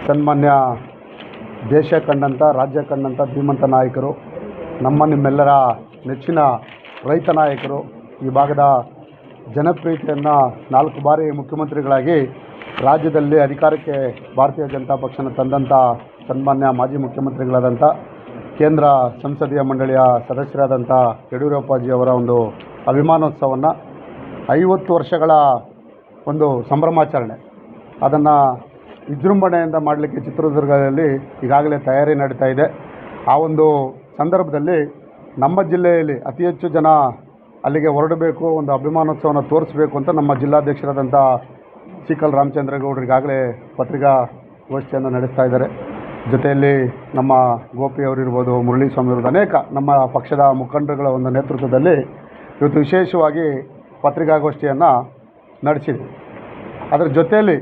ಸನ್ಮಾನ್ಯ ದೇಶ ಕಂಡಂಥ ರಾಜ್ಯ ಕಂಡಂಥ ಧೀಮಂತ ನಾಯಕರು, ನಿಮ್ಮೆಲ್ಲರ ನೆಚ್ಚಿನ ರೈತ ನಾಯಕರು, ಈ ಭಾಗದ ಜನಪ್ರಿಯತೆಯನ್ನು 4 ಬಾರಿ ಮುಖ್ಯಮಂತ್ರಿಗಳಾಗಿ ರಾಜ್ಯದಲ್ಲಿ ಅಧಿಕಾರಕ್ಕೆ ಭಾರತೀಯ ಜನತಾ ಪಕ್ಷನ ತಂದಂಥ ಸನ್ಮಾನ್ಯ ಮಾಜಿ ಮುಖ್ಯಮಂತ್ರಿಗಳಾದಂಥ ಕೇಂದ್ರ ಸಂಸದೀಯ ಮಂಡಳಿಯ ಸದಸ್ಯರಾದಂಥ ಯಡಿಯೂರಪ್ಪಾಜಿಯವರ ಒಂದು ಅಭಿಮಾನೋತ್ಸವವನ್ನು 50 ವರ್ಷಗಳ ಒಂದು ಸಂಭ್ರಮಾಚರಣೆ ಅದನ್ನು ವಿಜೃಂಭಣೆಯಿಂದ ಮಾಡಲಿಕ್ಕೆ ಚಿತ್ರದುರ್ಗದಲ್ಲಿ ಈಗಾಗಲೇ ತಯಾರಿ ನಡೀತಾ ಇದೆ. ಆ ಒಂದು ಸಂದರ್ಭದಲ್ಲಿ ನಮ್ಮ ಜಿಲ್ಲೆಯಲ್ಲಿ ಅತಿ ಹೆಚ್ಚು ಜನ ಅಲ್ಲಿಗೆ ಹೊರಡಬೇಕು, ಒಂದು ಅಭಿಮಾನೋತ್ಸವನ ತೋರಿಸಬೇಕು ಅಂತ ನಮ್ಮ ಜಿಲ್ಲಾಧ್ಯಕ್ಷರಾದಂಥ ಸಿಕಲ್ ರಾಮಚಂದ್ರೇಗೌಡರು ಈಗಾಗಲೇ ಪತ್ರಿಕಾಗೋಷ್ಠಿಯನ್ನು ನಡೆಸ್ತಾ ಇದ್ದಾರೆ. ಜೊತೆಯಲ್ಲಿ ನಮ್ಮ ಗೋಪಿ ಅವರಿರ್ಬೋದು, ಮುರಳೀಸ್ವಾಮಿ ಅವ್ರದ್ದು, ಅನೇಕ ನಮ್ಮ ಪಕ್ಷದ ಮುಖಂಡರುಗಳ ಒಂದು ನೇತೃತ್ವದಲ್ಲಿ ಇವತ್ತು ವಿಶೇಷವಾಗಿ ಪತ್ರಿಕಾಗೋಷ್ಠಿಯನ್ನು ನಡೆಸಿದೆ. ಅದರ ಜೊತೆಯಲ್ಲಿ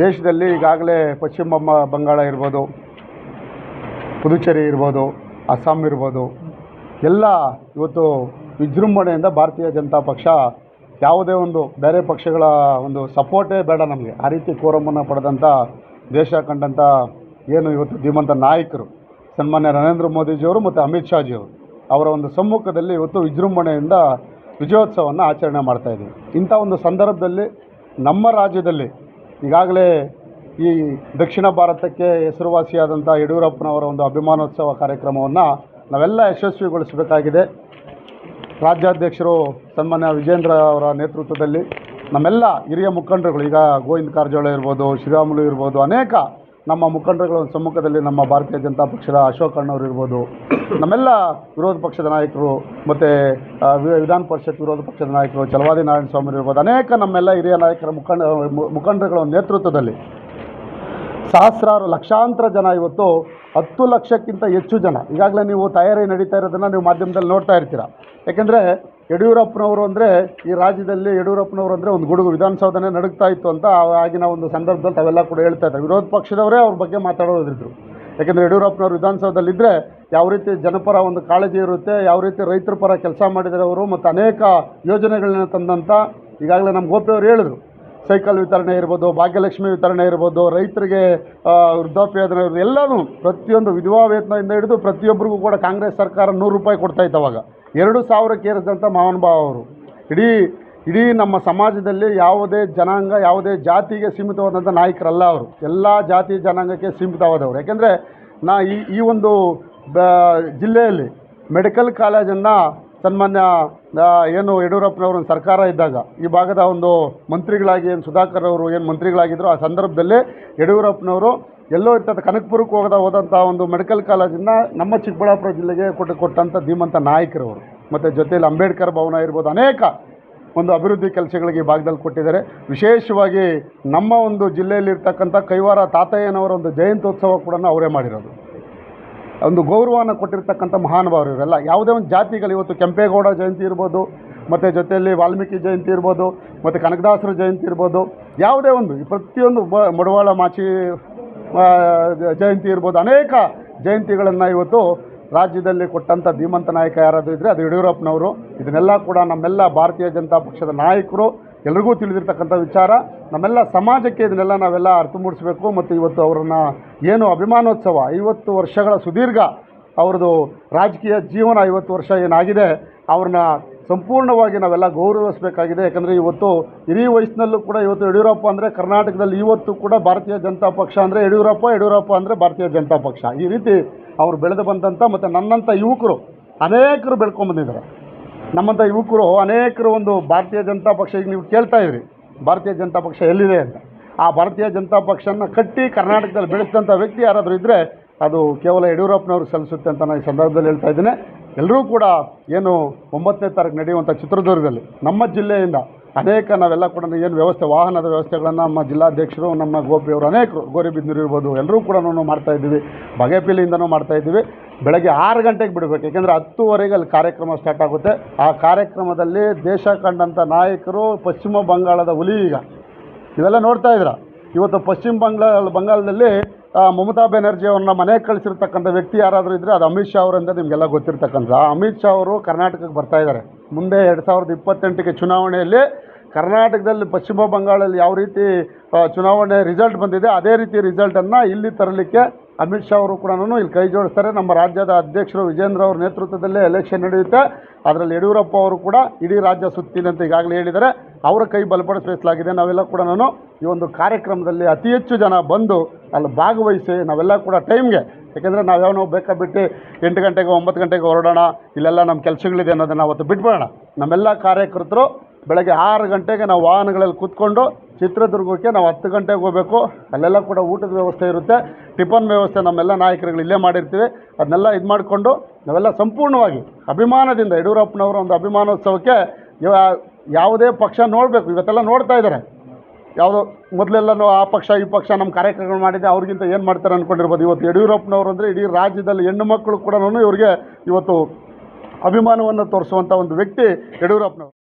ದೇಶದಲ್ಲಿ ಈಗಾಗಲೇ ಪಶ್ಚಿಮ ಬಂಗಾಳ ಇರ್ಬೋದು, ಪುದುಚೇರಿ ಇರ್ಬೋದು, ಅಸ್ಸಾಂ ಇರ್ಬೋದು, ಎಲ್ಲ ಇವತ್ತು ವಿಜೃಂಭಣೆಯಿಂದ ಭಾರತೀಯ ಜನತಾ ಪಕ್ಷ ಯಾವುದೇ ಒಂದು ಬೇರೆ ಪಕ್ಷಗಳ ಒಂದು ಸಪೋರ್ಟೇ ಬೇಡ ನಮಗೆ, ಆ ರೀತಿ ಕೋರಮನ್ನು ಪಡೆದಂಥ ದೇಶ ಕಂಡಂಥ ಏನು ಇವತ್ತು ಧೀಮಂತ ನಾಯಕರು ಸನ್ಮಾನ್ಯ ನರೇಂದ್ರ ಮೋದಿಜಿಯವರು ಮತ್ತು ಅಮಿತ್ ಶಾಜಿಯವರು ಅವರ ಒಂದು ಸಮ್ಮುಖದಲ್ಲಿ ಇವತ್ತು ವಿಜೃಂಭಣೆಯಿಂದ ವಿಜಯೋತ್ಸವವನ್ನು ಆಚರಣೆ ಮಾಡ್ತಾಯಿದ್ದೀವಿ. ಇಂಥ ಒಂದು ಸಂದರ್ಭದಲ್ಲಿ ನಮ್ಮ ರಾಜ್ಯದಲ್ಲಿ ಈಗಾಗಲೇ ಈ ದಕ್ಷಿಣ ಭಾರತಕ್ಕೆ ಹೆಸರುವಾಸಿಯಾದಂಥ ಯಡಿಯೂರಪ್ಪನವರ ಒಂದು ಅಭಿಮಾನೋತ್ಸವ ಕಾರ್ಯಕ್ರಮವನ್ನು ನಾವೆಲ್ಲ ಯಶಸ್ವಿಗೊಳಿಸಬೇಕಾಗಿದೆ. ರಾಜ್ಯಾಧ್ಯಕ್ಷರು ಸನ್ಮಾನ್ಯ ವಿಜೇಂದ್ರ ಅವರ ನೇತೃತ್ವದಲ್ಲಿ ನಮ್ಮೆಲ್ಲ ಹಿರಿಯ ಮುಖಂಡರುಗಳು, ಈಗ ಗೋವಿಂದ ಕಾರಜೋಳ ಇರ್ಬೋದು, ಶ್ರೀರಾಮುಲು ಇರ್ಬೋದು, ಅನೇಕ ನಮ್ಮ ಮುಖಂಡರುಗಳ ಸಮ್ಮುಖದಲ್ಲಿ ನಮ್ಮ ಭಾರತೀಯ ಜನತಾ ಪಕ್ಷದ ಅಶೋಕ್ ಅಣ್ಣವ್ರು ಇರ್ಬೋದು, ನಮ್ಮೆಲ್ಲ ವಿರೋಧ ಪಕ್ಷದ ನಾಯಕರು ಮತ್ತು ವಿಧಾನ ಪರಿಷತ್ ವಿರೋಧ ಪಕ್ಷದ ನಾಯಕರು ಚಲವಾದಿ ನಾರಾಯಣ ಸ್ವಾಮಿ ಇರ್ಬೋದು, ಅನೇಕ ನಮ್ಮೆಲ್ಲ ಹಿರಿಯ ನಾಯಕರ ಮುಖಂಡರುಗಳ ನೇತೃತ್ವದಲ್ಲಿ ಸಹಸ್ರಾರು ಲಕ್ಷಾಂತರ ಜನ, ಇವತ್ತು 10 ಲಕ್ಷಕ್ಕಿಂತ ಹೆಚ್ಚು ಜನ ಈಗಾಗಲೇ ನೀವು ತಯಾರಿ ನಡೀತಾ ಇರೋದನ್ನು ನೀವು ಮಾಧ್ಯಮದಲ್ಲಿ ನೋಡ್ತಾ ಇರ್ತೀರ. ಯಾಕೆಂದರೆ ಯಡಿಯೂರಪ್ಪನವರು ಅಂದರೆ ಈ ರಾಜ್ಯದಲ್ಲಿ ಯಡಿಯೂರಪ್ಪನವರು ಅಂದರೆ ಒಂದು ಗುಡುಗು, ವಿಧಾನಸೌಧನೇ ನಡುಗ್ತಾ ಇತ್ತು ಅಂತ ಆಗಿನ ಒಂದು ಸಂದರ್ಭದಲ್ಲಿ ತಾವೆಲ್ಲ ಕೂಡ ಹೇಳ್ತಾ ಇದ್ದಾರೆ. ವಿರೋಧ ಪಕ್ಷದವರೇ ಅವ್ರ ಬಗ್ಗೆ ಮಾತಾಡೋದಿದ್ರು. ಯಾಕೆಂದರೆ ಯಡಿಯೂರಪ್ಪನವರು ವಿಧಾನಸೌಧದಲ್ಲಿದ್ದರೆ ಯಾವ ರೀತಿ ಜನಪರ ಒಂದು ಕಾಳಜಿ ಇರುತ್ತೆ, ಯಾವ ರೀತಿ ರೈತರ ಪರ ಕೆಲಸ ಮಾಡಿದರೆ ಅವರು, ಮತ್ತು ಅನೇಕ ಯೋಜನೆಗಳನ್ನ ತಂದಂಥ ಈಗಾಗಲೇ ನಮ್ಮ ಗೋಪಿಯವರು ಹೇಳಿದ್ರು. ಸೈಕಲ್ ವಿತರಣೆ ಇರ್ಬೋದು, ಭಾಗ್ಯಲಕ್ಷ್ಮಿ ವಿತರಣೆ ಇರ್ಬೋದು, ರೈತರಿಗೆ ವೃದ್ಧಾಪ್ಯ ಯೋಜನೆ ಇರ್ಬೋದು, ಎಲ್ಲವೂ ಪ್ರತಿಯೊಂದು ವಿಧವಾ ವೇತನದಿಂದ ಹಿಡಿದು ಪ್ರತಿಯೊಬ್ಬರಿಗೂ ಕೂಡ ಕಾಂಗ್ರೆಸ್ ಸರ್ಕಾರ 100 ರೂಪಾಯಿ ಕೊಡ್ತಾಯಿತ್ತು. ಅವಾಗ 2000ಕ್ಕೆ ಏರಿಸಿದಂಥ ಮಹಾನುಭಾವ ಅವರು. ಇಡೀ ನಮ್ಮ ಸಮಾಜದಲ್ಲಿ ಯಾವುದೇ ಜನಾಂಗ, ಯಾವುದೇ ಜಾತಿಗೆ ಸೀಮಿತವಾದಂಥ ನಾಯಕರಲ್ಲ ಅವರು, ಎಲ್ಲ ಜಾತಿ ಜನಾಂಗಕ್ಕೆ ಸೀಮಿತವಾದವರು. ಯಾಕೆಂದರೆ ಈ ಒಂದು ಜಿಲ್ಲೆಯಲ್ಲಿ ಮೆಡಿಕಲ್ ಕಾಲೇಜನ್ನು ಸನ್ಮಾನ್ಯ ಏನು ಯಡಿಯೂರಪ್ಪನವರು ಸರ್ಕಾರ ಇದ್ದಾಗ ಈ ಭಾಗದ ಒಂದು ಮಂತ್ರಿಗಳಾಗಿ ಏನು ಸುಧಾಕರ್ ಅವರು ಏನು ಮಂತ್ರಿಗಳಾಗಿದ್ದರು, ಆ ಸಂದರ್ಭದಲ್ಲಿ ಯಡಿಯೂರಪ್ಪನವರು ಎಲ್ಲೋ ಇರ್ತದೆ ಕನಕಪುರಕ್ಕೆ ಹೋದಂಥ ಒಂದು ಮೆಡಿಕಲ್ ಕಾಲೇಜನ್ನು ನಮ್ಮ ಚಿಕ್ಕಬಳ್ಳಾಪುರ ಜಿಲ್ಲೆಗೆ ಕೊಟ್ಟಂಥ ಧೀಮಂತ ನಾಯಕರವರು. ಮತ್ತು ಜೊತೆಯಲ್ಲಿ ಅಂಬೇಡ್ಕರ್ ಭವನ ಇರ್ಬೋದು, ಅನೇಕ ಒಂದು ಅಭಿವೃದ್ಧಿ ಕೆಲಸಗಳಿಗೆ ಈ ಭಾಗದಲ್ಲಿ ಕೊಟ್ಟಿದ್ದಾರೆ. ವಿಶೇಷವಾಗಿ ನಮ್ಮ ಒಂದು ಜಿಲ್ಲೆಯಲ್ಲಿರ್ತಕ್ಕಂಥ ಕೈವಾರ ತಾತಯ್ಯನವರ ಒಂದು ಜಯಂತ್ಯೋತ್ಸವ ಕೂಡ ಅವರೇ ಮಾಡಿರೋದು. ಒಂದು ಗೌರವವನ್ನು ಕೊಟ್ಟಿರ್ತಕ್ಕಂಥ ಮಹಾನುಭಾವರು ಇವರೆಲ್ಲ. ಯಾವುದೇ ಒಂದು ಜಾತಿಗಳು, ಇವತ್ತು ಕೆಂಪೇಗೌಡ ಜಯಂತಿ ಇರ್ಬೋದು, ಮತ್ತು ಜೊತೆಯಲ್ಲಿ ವಾಲ್ಮೀಕಿ ಜಯಂತಿ ಇರ್ಬೋದು, ಮತ್ತು ಕನಕದಾಸರ ಜಯಂತಿ ಇರ್ಬೋದು, ಯಾವುದೇ ಒಂದು ಪ್ರತಿಯೊಂದು ಮಡವಾಳ ಮಾಚಿ ಜಯಂತಿ ಇರ್ಬೋದು, ಅನೇಕ ಜಯಂತಿಗಳನ್ನು ಇವತ್ತು ರಾಜ್ಯದಲ್ಲಿ ಕೊಟ್ಟಂಥ ಧೀಮಂತ ನಾಯಕ ಯಾರಾದರೂ ಇದ್ದರೆ ಅದು ಯಡಿಯೂರಪ್ಪನವರು. ಇದನ್ನೆಲ್ಲ ಕೂಡ ನಮ್ಮೆಲ್ಲ ಭಾರತೀಯ ಜನತಾ ಪಕ್ಷದ ನಾಯಕರು ಎಲ್ರಿಗೂ ತಿಳಿದಿರ್ತಕ್ಕಂಥ ವಿಚಾರ. ನಮ್ಮೆಲ್ಲ ಸಮಾಜಕ್ಕೆ ಇದನ್ನೆಲ್ಲ ನಾವೆಲ್ಲ ಅರ್ಥ ಮೂಡಿಸಬೇಕು. ಮತ್ತು ಇವತ್ತು ಅವರನ್ನು ಏನು ಅಭಿಮಾನೋತ್ಸವ 50 ವರ್ಷಗಳ ಸುದೀರ್ಘ ಅವ್ರದ್ದು ರಾಜಕೀಯ ಜೀವನ 50 ವರ್ಷ ಏನಾಗಿದೆ, ಅವ್ರನ್ನ ಸಂಪೂರ್ಣವಾಗಿ ನಾವೆಲ್ಲ ಗೌರವಿಸಬೇಕಾಗಿದೆ. ಯಾಕಂದರೆ ಇವತ್ತು ಹಿರಿಯ ವಯಸ್ಸಿನಲ್ಲೂ ಕೂಡ ಇವತ್ತು ಯಡಿಯೂರಪ್ಪ ಅಂದರೆ ಕರ್ನಾಟಕದಲ್ಲಿ ಇವತ್ತು ಕೂಡ ಭಾರತೀಯ ಜನತಾ ಪಕ್ಷ ಅಂದರೆ ಯಡಿಯೂರಪ್ಪ ಅಂದರೆ ಭಾರತೀಯ ಜನತಾ ಪಕ್ಷ. ಈ ರೀತಿ ಅವರು ಬೆಳೆದು ಬಂದಂಥ ಮತ್ತು ನನ್ನಂಥ ಯುವಕರು ಅನೇಕರು ಬೆಳ್ಕೊಂಬಂದಿದ್ದಾರೆ. ನಮ್ಮಂಥ ಯುವಕರು ಅನೇಕರು ಒಂದು ಭಾರತೀಯ ಜನತಾ ಪಕ್ಷ, ಈಗ ನೀವು ಕೇಳ್ತಾ ಇದ್ರಿ ಭಾರತೀಯ ಜನತಾ ಪಕ್ಷ ಎಲ್ಲಿದೆ ಅಂತ, ಆ ಭಾರತೀಯ ಜನತಾ ಪಕ್ಷನ ಕಟ್ಟಿ ಕರ್ನಾಟಕದಲ್ಲಿ ಬೆಳೆಸಿದಂಥ ವ್ಯಕ್ತಿ ಯಾರಾದರೂ ಇದ್ದರೆ ಅದು ಕೇವಲ ಯಡಿಯೂರಪ್ಪನವರು ಸಲ್ಲಿಸುತ್ತೆ ಅಂತ ನಾನು ಈ ಸಂದರ್ಭದಲ್ಲಿ ಹೇಳ್ತಾ ಇದ್ದೇನೆ. ಎಲ್ಲರೂ ಕೂಡ ಏನು 9ನೇ ತಾರೀಕು ನಡೆಯುವಂಥ ಚಿತ್ರದುರ್ಗದಲ್ಲಿ ನಮ್ಮ ಜಿಲ್ಲೆಯಿಂದ ಅನೇಕ ನಾವೆಲ್ಲ ಕೂಡ ಏನು ವ್ಯವಸ್ಥೆ, ವಾಹನದ ವ್ಯವಸ್ಥೆಗಳನ್ನು ನಮ್ಮ ಜಿಲ್ಲಾಧ್ಯಕ್ಷರು, ನಮ್ಮ ಗೋಪಿಯವರು, ಅನೇಕರು, ಗೋರಿಬಿದನೂರು ಇರ್ಬೋದು, ಎಲ್ಲರೂ ಕೂಡ ಮಾಡ್ತಾಯಿದ್ದೀವಿ. ಬಗೆಪಿಲಿಯಿಂದನೂ ಮಾಡ್ತಾಯಿದ್ದೀವಿ. ಬೆಳಗ್ಗೆ 6 ಗಂಟೆಗೆ ಬಿಡಬೇಕು. ಯಾಕೆಂದರೆ 10:30ಗೆ ಅಲ್ಲಿ ಕಾರ್ಯಕ್ರಮ ಸ್ಟಾರ್ಟ್ ಆಗುತ್ತೆ. ಆ ಕಾರ್ಯಕ್ರಮದಲ್ಲಿ ದೇಶ ಕಂಡಂಥ ನಾಯಕರು, ಪಶ್ಚಿಮ ಬಂಗಾಳದ ಹುಲಿ, ಈಗ ಇವೆಲ್ಲ ನೋಡ್ತಾ ಇದ್ದೀರಾ. ಇವತ್ತು ಪಶ್ಚಿಮ ಬಂಗಾಳದಲ್ಲಿ ಮಮತಾ ಬ್ಯಾನರ್ಜಿ ಅವ್ರನ್ನ ಮನೆಗೆ ಕಳಿಸಿರ್ತಕ್ಕಂಥ ವ್ಯಕ್ತಿ ಯಾರಾದರೂ ಇದ್ದರೆ ಅದು ಅಮಿತ್ ಶಾ ಅವರಿಂದ ನಿಮಗೆಲ್ಲ ಗೊತ್ತಿರ್ತಕ್ಕಂಥ. ಅಮಿತ್ ಶಾ ಅವರು ಕರ್ನಾಟಕಕ್ಕೆ ಬರ್ತಾಯಿದ್ದಾರೆ. ಮುಂದೆ 2028ಕ್ಕೆ ಚುನಾವಣೆಯಲ್ಲಿ ಕರ್ನಾಟಕದಲ್ಲಿ ಪಶ್ಚಿಮ ಬಂಗಾಳಲ್ಲಿ ಯಾವ ರೀತಿ ಚುನಾವಣೆ ರಿಸಲ್ಟ್ ಬಂದಿದೆ ಅದೇ ರೀತಿ ರಿಸಲ್ಟನ್ನು ಇಲ್ಲಿ ತರಲಿಕ್ಕೆ ಅಮಿತ್ ಶಾ ಅವರು ಕೂಡ ಇಲ್ಲಿ ಕೈ ಜೋಡಿಸ್ತಾರೆ. ನಮ್ಮ ರಾಜ್ಯದ ಅಧ್ಯಕ್ಷರು ವಿಜೇಂದ್ರ ಅವ್ರ ನೇತೃತ್ವದಲ್ಲೇ ಎಲೆಕ್ಷನ್ ನಡೆಯುತ್ತೆ. ಅದರಲ್ಲಿ ಯಡಿಯೂರಪ್ಪ ಅವರು ಕೂಡ ಇಡೀ ರಾಜ್ಯ ಸುತ್ತೀನಿ ಅಂತ ಈಗಾಗಲೇ ಹೇಳಿದ್ದಾರೆ. ಅವರ ಕೈ ಬಲಪಡಿಸಲಾಗಿದೆ. ನಾವೆಲ್ಲ ಕೂಡ ಈ ಒಂದು ಕಾರ್ಯಕ್ರಮದಲ್ಲಿ ಅತಿ ಹೆಚ್ಚು ಜನ ಬಂದು ಅಲ್ಲಿ ಭಾಗವಹಿಸಿ ನಾವೆಲ್ಲ ಕೂಡ ಟೈಮ್ಗೆ, ಯಾಕೆಂದರೆ ನಾವ್ಯಾವನೋ ಬೇಕಾಬಿಟ್ಟು 8 ಗಂಟೆಗೆ 9 ಗಂಟೆಗೆ ಹೊರಡೋಣ, ಇಲ್ಲೆಲ್ಲ ನಮ್ಮ ಕೆಲಸಗಳಿದೆ ಅನ್ನೋದನ್ನು ಅವತ್ತು ಬಿಟ್ಬೇಡ. ನಮ್ಮೆಲ್ಲ ಕಾರ್ಯಕರ್ತರು ಬೆಳಗ್ಗೆ 6 ಗಂಟೆಗೆ ನಾವು ವಾಹನಗಳಲ್ಲಿ ಕೂತ್ಕೊಂಡು ಚಿತ್ರದುರ್ಗಕ್ಕೆ ನಾವು 10 ಗಂಟೆಗೆ ಹೋಗಬೇಕು. ಅಲ್ಲೆಲ್ಲ ಕೂಡ ಊಟದ ವ್ಯವಸ್ಥೆ ಇರುತ್ತೆ, ಟಿಫನ್ ವ್ಯವಸ್ಥೆ ನಮ್ಮೆಲ್ಲ ನಾಯಕರುಗಳು ಇಲ್ಲೇ ಮಾಡಿರ್ತೀವಿ. ಅದನ್ನೆಲ್ಲ ಇದು ಮಾಡಿಕೊಂಡು ನಾವೆಲ್ಲ ಸಂಪೂರ್ಣವಾಗಿ ಅಭಿಮಾನದಿಂದ ಯಡಿಯೂರಪ್ಪನವರ ಒಂದು ಅಭಿಮಾನೋತ್ಸವಕ್ಕೆ ಯಾವುದೇ ಪಕ್ಷ ನೋಡಬೇಕು. ಇವತ್ತೆಲ್ಲ ನೋಡ್ತಾ ಇದ್ದಾರೆ, ಯಾವುದೋ ಮೊದಲೆಲ್ಲನೂ ಆ ಪಕ್ಷ ಈ ಪಕ್ಷ ನಮ್ಮ ಕಾರ್ಯಕ್ರಮಗಳು ಮಾಡಿದೆ ಅವ್ರಿಗಿಂತ ಏನು ಮಾಡ್ತಾರೆ ಅಂದ್ಕೊಂಡಿರ್ಬೋದು. ಇವತ್ತು ಯಡಿಯೂರಪ್ಪನವರು ಅಂದರೆ ಇಡೀ ರಾಜ್ಯದಲ್ಲಿ ಹೆಣ್ಣು ಮಕ್ಕಳು ಕೂಡ ಇವರಿಗೆ ಇವತ್ತು ಅಭಿಮಾನವನ್ನು ತೋರಿಸುವಂಥ ಒಂದು ವ್ಯಕ್ತಿ ಯಡಿಯೂರಪ್ಪನವರು.